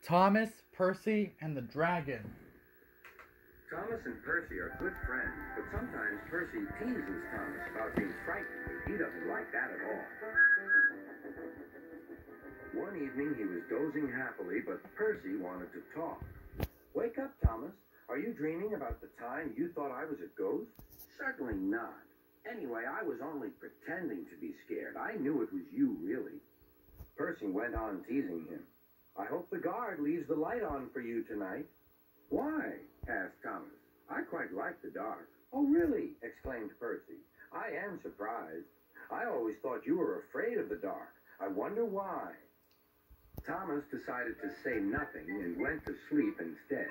Thomas, Percy, and the Dragon. Thomas and Percy are good friends, but sometimes Percy teases Thomas about being frightened, and he doesn't like that at all. One evening he was dozing happily, but Percy wanted to talk. "Wake up, Thomas. Are you dreaming about the time you thought I was a ghost?" "Certainly not. Anyway, I was only pretending to be scared. I knew it was you, really." Percy went on teasing him. "I hope the guard leaves the light on for you tonight." "Why?" asked Thomas. "I quite like the dark." "Oh, really?" exclaimed Percy. "I am surprised. I always thought you were afraid of the dark. I wonder why." Thomas decided to say nothing and went to sleep instead.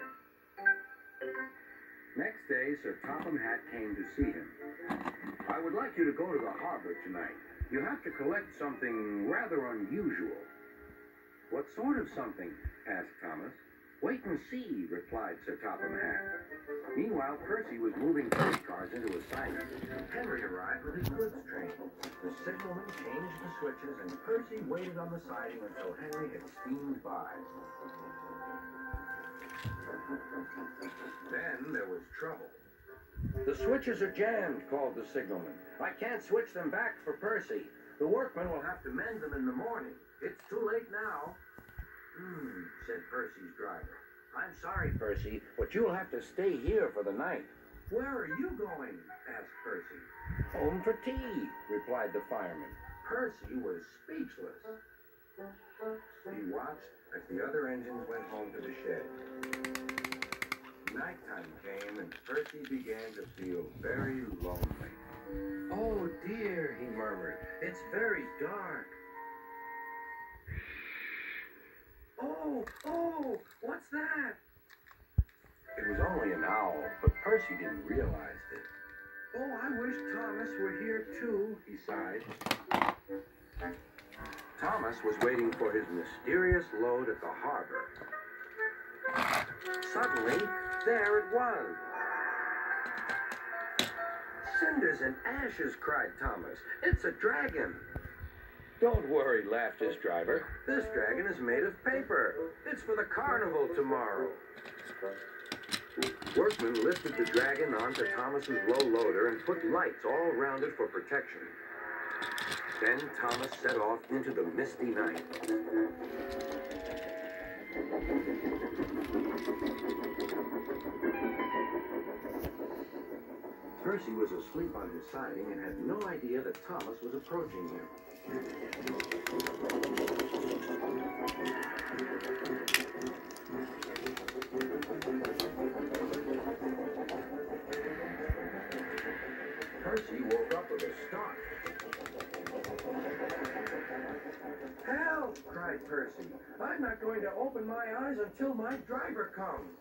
Next day, Sir Topham Hatt came to see him. "I would like you to go to the harbor tonight. You have to collect something rather unusual." "What sort of something?" asked Thomas. "Wait and see," replied Sir Topham Hatt. Meanwhile, Percy was moving freight cars into a siding. Henry arrived with his goods train. The signalman changed the switches, and Percy waited on the siding until Henry had steamed by. Then there was trouble. "The switches are jammed," called the signalman. "I can't switch them back for Percy. The workmen will have to mend them in the morning. It's too late now." Said Percy's driver. "I'm sorry, Percy, but you'll have to stay here for the night." "Where are you going?" asked Percy. "Home for tea," replied the fireman. Percy was speechless. He watched as the other engines went home to the shed. Nighttime came, and Percy began to feel very lonely. "Oh dear," he murmured, "it's very dark." Oh, what's that?" It was only an owl, but Percy didn't realize it. "Oh, I wish Thomas were here too," he sighed. Thomas was waiting for his mysterious load at the harbor. Suddenly, there it was. "Cinders and ashes," cried Thomas. "It's a dragon." "Don't worry," laughed his driver. "This dragon is made of paper. It's for the carnival tomorrow." Workmen lifted the dragon onto Thomas's low loader and put lights all around it for protection. Then Thomas set off into the misty night. Percy was asleep on his siding and had no idea that Thomas was approaching him. Percy woke up with a start. "Help!" cried Percy. "I'm not going to open my eyes until my driver comes."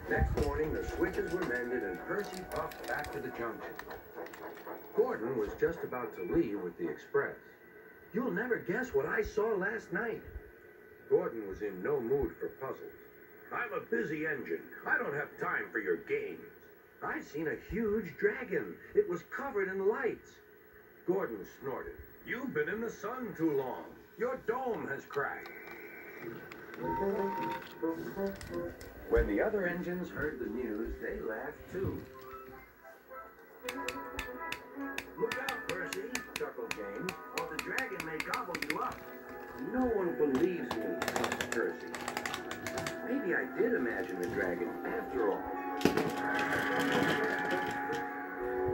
Next morning, the switches were mended and Percy puffed back to the junction. Gordon was just about to leave with the express. "You'll never guess what I saw last night." Gordon was in no mood for puzzles. "I'm a busy engine. I don't have time for your games." "I seen a huge dragon. It was covered in lights." Gordon snorted. "You've been in the sun too long. Your dome has cracked." When the other engines heard the news, they laughed too. "Look out, Percy," chuckled James, "or the dragon may gobble you up." "No one believes me," thought Percy. "Maybe I did imagine the dragon after all."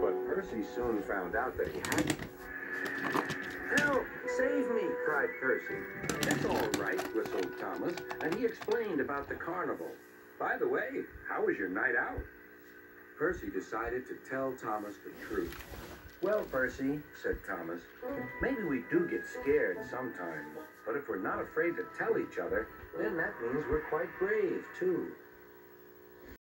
But Percy soon found out that he hadn't. "Help! Save me!" cried Percy. "It's all right," whistled Thomas, and he explained about the carnival. "By the way, how was your night out?" Percy decided to tell Thomas the truth. "Well, Percy," said Thomas, "maybe we do get scared sometimes, but if we're not afraid to tell each other, then that means we're quite brave, too."